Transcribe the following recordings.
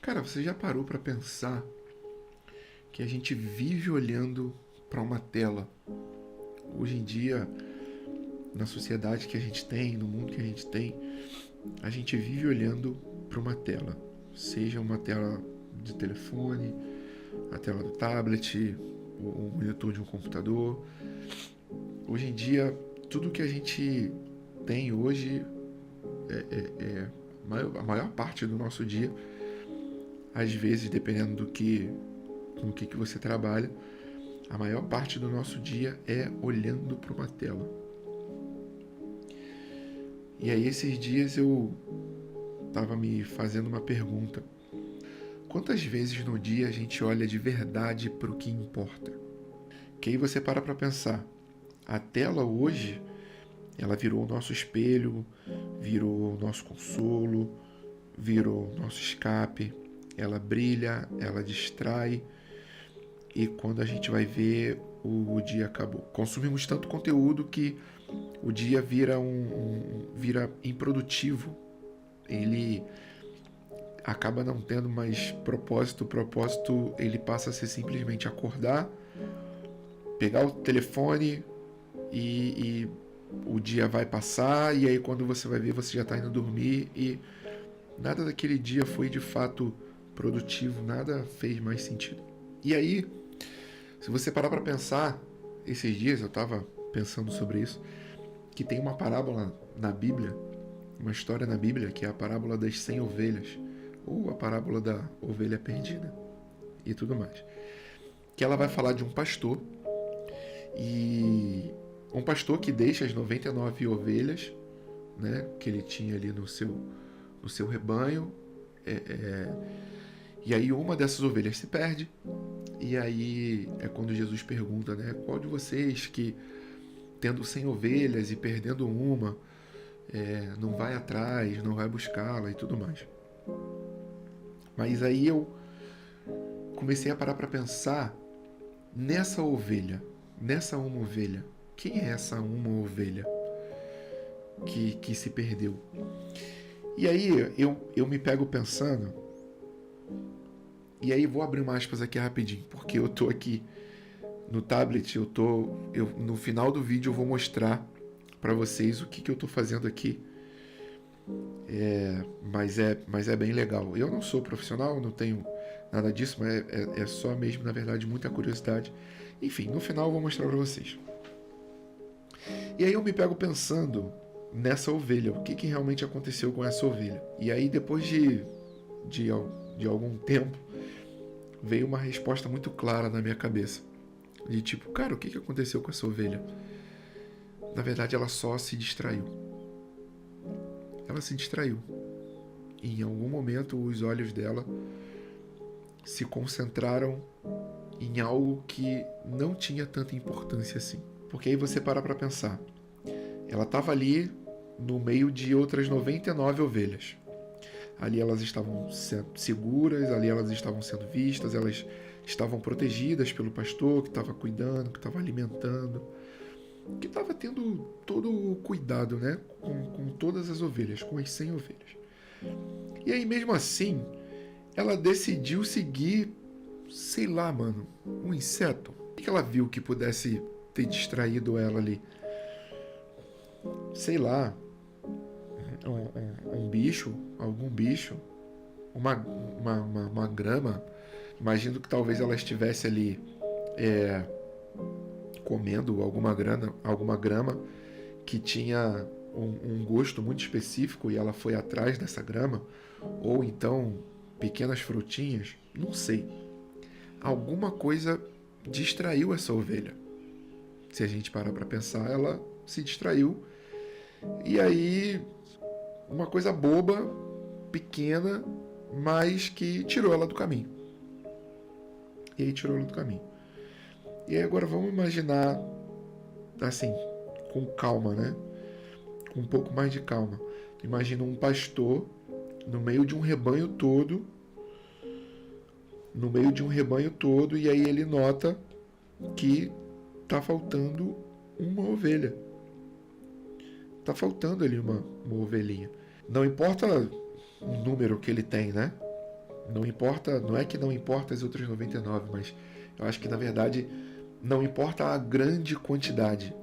Cara, você já parou para pensar que a gente vive olhando para uma tela? Hoje em dia, na sociedade que a gente tem, no mundo que a gente vive olhando para uma tela. Seja uma tela de telefone, a tela do tablet, o monitor de um computador. Hoje em dia, tudo que a gente tem hoje, a maior parte do nosso dia, às vezes, dependendo com o que você trabalha, a maior parte do nosso dia é olhando para uma tela. E aí esses dias eu estava me fazendo uma pergunta. Quantas vezes no dia a gente olha de verdade para o que importa? Que aí você para pensar. A tela hoje, ela virou o nosso espelho, virou o nosso consolo, virou o nosso escape. Ela brilha, ela distrai. E quando a gente vai ver, o dia acabou. Consumimos tanto conteúdo que o dia vira vira improdutivo. Ele acaba não tendo mais propósito. O propósito, ele passa a ser simplesmente acordar, pegar o telefone e o dia vai passar, e aí quando você vai ver, você já está indo dormir e nada daquele dia foi de fato produtivo, nada fez mais sentido. E aí, se você parar para pensar, esses dias eu estava pensando sobre isso, que tem uma parábola na Bíblia, uma história na Bíblia, que é a parábola das 100 ovelhas, ou a parábola da ovelha perdida, e tudo mais. Que ela vai falar de um pastor, e um pastor que deixa as 99 ovelhas, né, que ele tinha ali no seu rebanho, e aí uma dessas ovelhas se perde, e aí é quando Jesus pergunta, né, qual de vocês que, tendo 100 ovelhas e perdendo uma, não vai atrás, não vai buscá-la e tudo mais. Mas aí eu comecei a parar para pensar nessa ovelha, nessa uma ovelha. Quem é essa uma ovelha que se perdeu? E aí eu me pego pensando, e aí vou abrir uma aspas aqui rapidinho, porque eu tô aqui no tablet, no final do vídeo eu vou mostrar para vocês o que eu tô fazendo aqui. Mas é bem legal. Eu não sou profissional, não tenho nada disso, mas é só mesmo, na verdade, muita curiosidade. Enfim, no final eu vou mostrar para vocês. E aí eu me pego pensando nessa ovelha, o que realmente aconteceu com essa ovelha. E aí depois de algum tempo, veio uma resposta muito clara na minha cabeça. De tipo, cara, o que aconteceu com essa ovelha? Na verdade, ela só se distraiu. Ela se distraiu. E em algum momento, os olhos dela se concentraram em algo que não tinha tanta importância assim. Porque aí você para pensar. Ela estava ali no meio de outras 99 ovelhas. Ali elas estavam sendo seguras, ali elas estavam sendo vistas, elas estavam protegidas pelo pastor que estava cuidando, que estava alimentando, que estava tendo todo o cuidado, né, com todas as ovelhas, com as 100 ovelhas. E aí mesmo assim, ela decidiu seguir, sei lá, mano, um inseto. O que ela viu que pudesse ter distraído ela ali? Sei lá, um bicho, algum bicho, uma grama. Imagino que talvez ela estivesse ali comendo alguma grama que tinha um gosto muito específico e ela foi atrás dessa grama, ou então pequenas frutinhas, não sei. Alguma coisa distraiu essa ovelha. Se a gente parar para pensar, ela se distraiu. E aí, uma coisa boba, pequena, mas que tirou ela do caminho. E aí tirou ela do caminho. E aí agora vamos imaginar, assim, com calma, né? Com um pouco mais de calma. Imagina um pastor no meio de um rebanho todo, e aí ele nota que tá faltando uma ovelha. Tá faltando ali uma ovelhinha. Não importa o número que ele tem, né? Não importa, não é que não importa as outras 99, mas eu acho que na verdade não importa a grande quantidade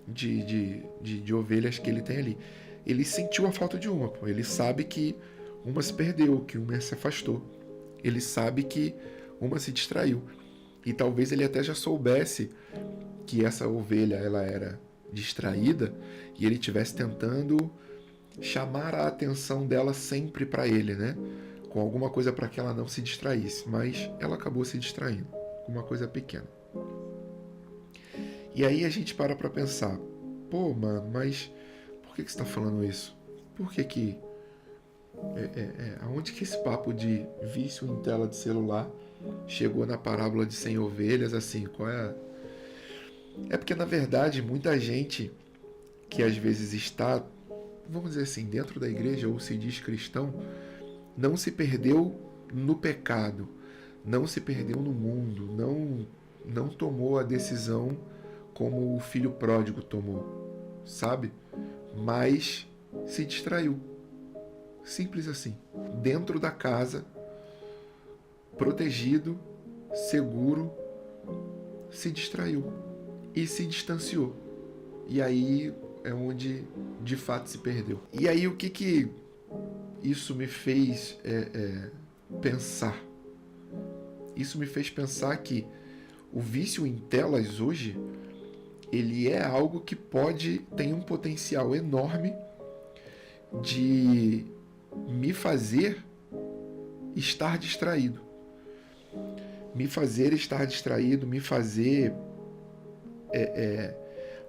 de ovelhas que ele tem ali. Ele sentiu a falta de uma, pô. Ele sabe que uma se perdeu, que uma se afastou. Ele sabe que uma se distraiu. E talvez ele até já soubesse que essa ovelha ela era distraída e ele estivesse tentando chamar a atenção dela sempre para ele, né? Com alguma coisa para que ela não se distraísse, mas ela acabou se distraindo com uma coisa pequena. E aí a gente para pensar, pô, mano, mas por que você está falando isso? Por que aonde que esse papo de vício em tela de celular chegou na parábola de 100 ovelhas, assim, qual é? É porque, na verdade, muita gente que às vezes está, vamos dizer assim, dentro da igreja ou se diz cristão, não se perdeu no pecado, não se perdeu no mundo, não tomou a decisão como o filho pródigo tomou, sabe? Mas se distraiu. Simples assim. Dentro da casa, protegido, seguro, se distraiu e se distanciou. E aí é onde de fato se perdeu. E aí o que isso me fez pensar? Isso me fez pensar que o vício em telas hoje, ele é algo que tem um potencial enorme de me fazer estar distraído. Me fazer estar distraído, me fazer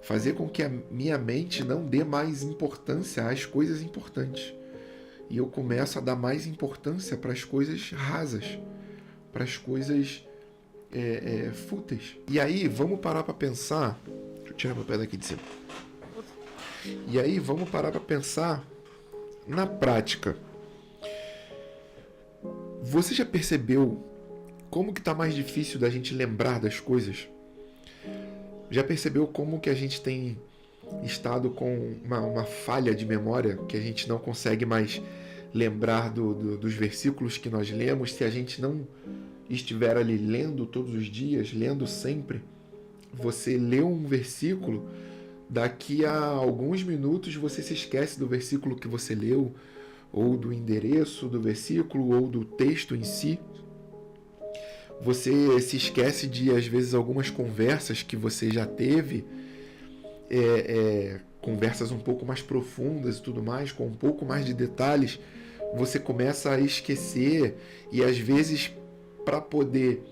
fazer com que a minha mente não dê mais importância às coisas importantes. E eu começo a dar mais importância para as coisas rasas, para as coisas fúteis. E aí, vamos parar para pensar. Deixa eu tirar meu pé daqui de cima. E aí, vamos parar para pensar na prática. Você já percebeu como que está mais difícil da gente lembrar das coisas? Já percebeu como que a gente tem estado com uma falha de memória, que a gente não consegue mais lembrar dos versículos que nós lemos, se a gente não estiver ali lendo todos os dias, lendo sempre? Você lê um versículo, daqui a alguns minutos você se esquece do versículo que você leu, ou do endereço do versículo, ou do texto em si. Você se esquece de, às vezes, algumas conversas que você já teve, conversas um pouco mais profundas e tudo mais, com um pouco mais de detalhes. Você começa a esquecer e, às vezes, para poder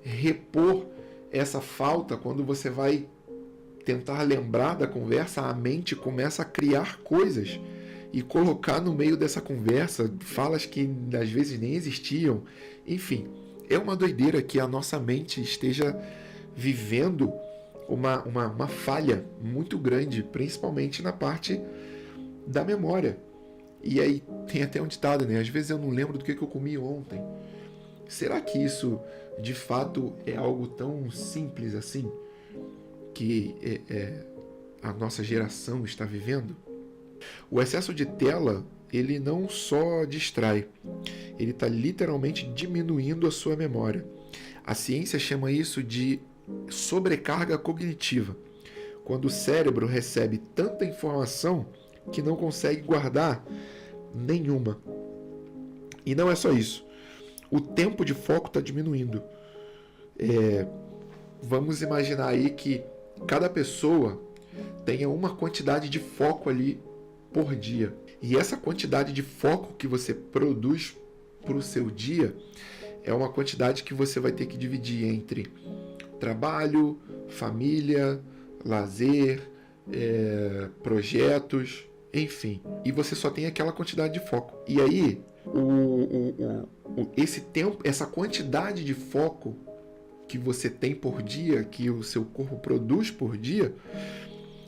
repor essa falta, quando você vai tentar lembrar da conversa, a mente começa a criar coisas e colocar no meio dessa conversa falas que às vezes nem existiam. Enfim, é uma doideira que a nossa mente esteja vivendo uma falha muito grande, principalmente na parte da memória. E aí tem até um ditado, né? Às vezes eu não lembro do que eu comi ontem. Será que isso de fato é algo tão simples assim que a nossa geração está vivendo? O excesso de tela, ele não só distrai, ele está literalmente diminuindo a sua memória. A ciência chama isso de sobrecarga cognitiva, quando o cérebro recebe tanta informação que não consegue guardar nenhuma. E não é só isso. O tempo de foco está diminuindo. Vamos imaginar aí que cada pessoa tenha uma quantidade de foco ali por dia. E essa quantidade de foco que você produz para o seu dia é uma quantidade que você vai ter que dividir entre trabalho, família, lazer, projetos, enfim. E você só tem aquela quantidade de foco. E aí, esse tempo, essa quantidade de foco que você tem por dia, que o seu corpo produz por dia,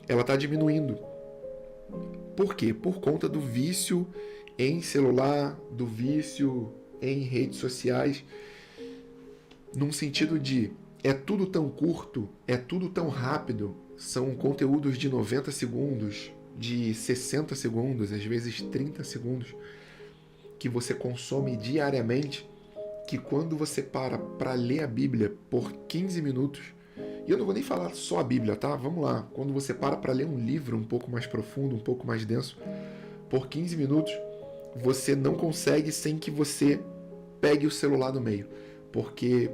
ela está diminuindo. Por quê? Por conta do vício em celular, do vício em redes sociais, num sentido de é tudo tão curto, é tudo tão rápido, são conteúdos de 90 segundos, de 60 segundos, às vezes 30 segundos, que você consome diariamente, que quando você para ler a Bíblia por 15 minutos, e eu não vou nem falar só a Bíblia, tá? Vamos lá. Quando você para ler um livro um pouco mais profundo, um pouco mais denso, por 15 minutos, você não consegue sem que você pegue o celular no meio. Porque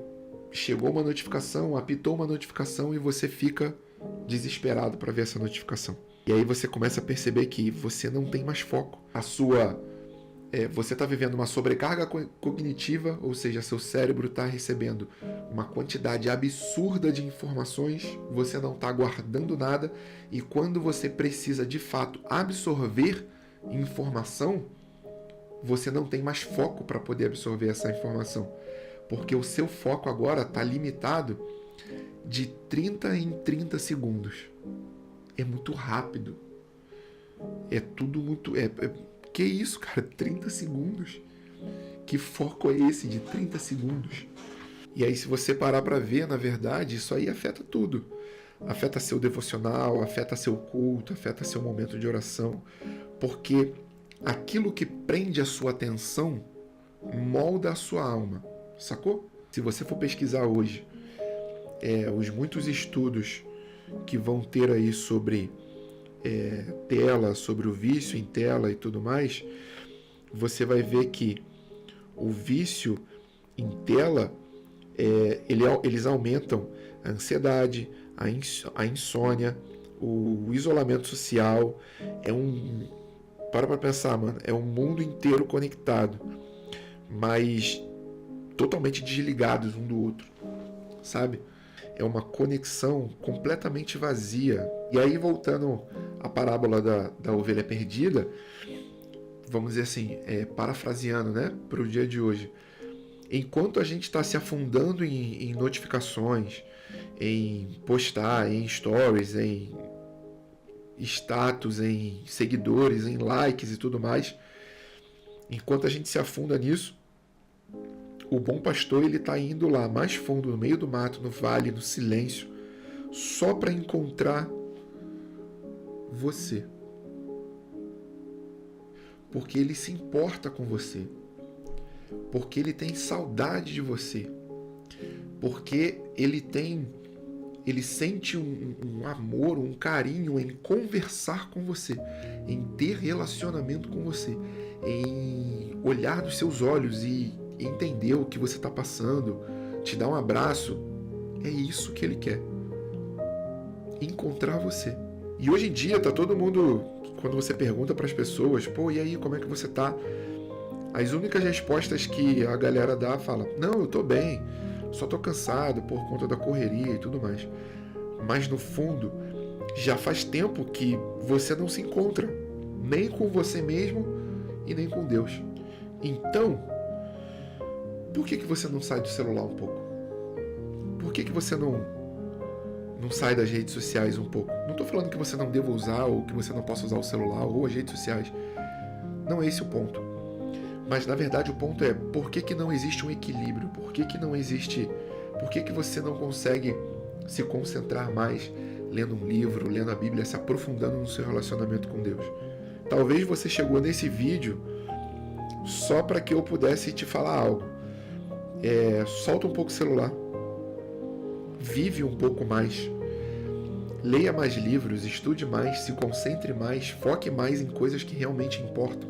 chegou uma notificação, apitou uma notificação e você fica desesperado para ver essa notificação. E aí você começa a perceber que você não tem mais foco. Você está vivendo uma sobrecarga cognitiva, ou seja, seu cérebro está recebendo uma quantidade absurda de informações, você não está guardando nada, e quando você precisa de fato absorver informação, você não tem mais foco para poder absorver essa informação, porque o seu foco agora está limitado de 30 em 30 segundos. É muito rápido. É tudo muito... Que isso, cara? 30 segundos? Que foco é esse de 30 segundos? E aí, se você parar para ver, na verdade, isso aí afeta tudo. Afeta seu devocional, afeta seu culto, afeta seu momento de oração. Porque aquilo que prende a sua atenção molda a sua alma. Sacou? Se você for pesquisar hoje, os muitos estudos que vão ter aí sobre tela, sobre o vício em tela e tudo mais, você vai ver que o vício em tela, eles aumentam a ansiedade, a insônia, o isolamento social. Para pensar, mano, é um mundo inteiro conectado, mas totalmente desligados um do outro, sabe? É uma conexão completamente vazia. E aí, voltando à parábola da ovelha perdida, vamos dizer assim, parafraseando, né, para o dia de hoje. Enquanto a gente está se afundando em notificações, em postar, em stories, em status, em seguidores, em likes e tudo mais, enquanto a gente se afunda nisso, o bom pastor, ele está indo lá mais fundo, no meio do mato, no vale, no silêncio, só para encontrar você. Porque ele se importa com você. Porque ele tem saudade de você. Porque ele sente um amor, um carinho em conversar com você, em ter relacionamento com você, em olhar nos seus olhos e entender o que você está passando, te dar um abraço. É isso que ele quer. Encontrar você. E hoje em dia tá todo mundo, quando você pergunta para as pessoas, pô, e aí, como é que você tá? As únicas respostas que a galera dá, fala, não, eu tô bem, só tô cansado por conta da correria e tudo mais. Mas no fundo, já faz tempo que você não se encontra, nem com você mesmo e nem com Deus. Então, por que você não sai do celular um pouco? Por que você não sai das redes sociais um pouco? Não estou falando que você não deva usar ou que você não possa usar o celular ou as redes sociais. Não é esse o ponto. Mas na verdade o ponto é por que não existe um equilíbrio? Por que não existe... Por que você não consegue se concentrar mais lendo um livro, lendo a Bíblia, se aprofundando no seu relacionamento com Deus? Talvez você chegou nesse vídeo só para que eu pudesse te falar algo. Solta um pouco o celular. Vive um pouco mais. Leia mais livros, estude mais, se concentre mais, foque mais em coisas que realmente importam.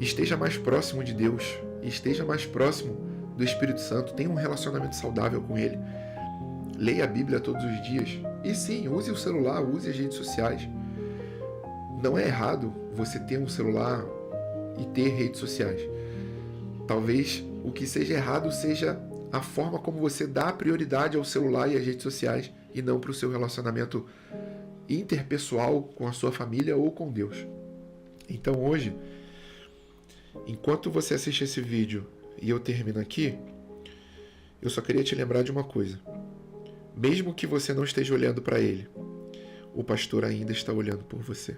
Esteja mais próximo de Deus, esteja mais próximo do Espírito Santo, tenha um relacionamento saudável com Ele. Leia a Bíblia todos os dias. E sim, use o celular, use as redes sociais. Não é errado você ter um celular e ter redes sociais. Talvez o que seja errado seja a forma como você dá prioridade ao celular e às redes sociais e não para o seu relacionamento interpessoal com a sua família ou com Deus. Então hoje, enquanto você assiste esse vídeo e eu termino aqui, eu só queria te lembrar de uma coisa. Mesmo que você não esteja olhando para ele, o pastor ainda está olhando por você.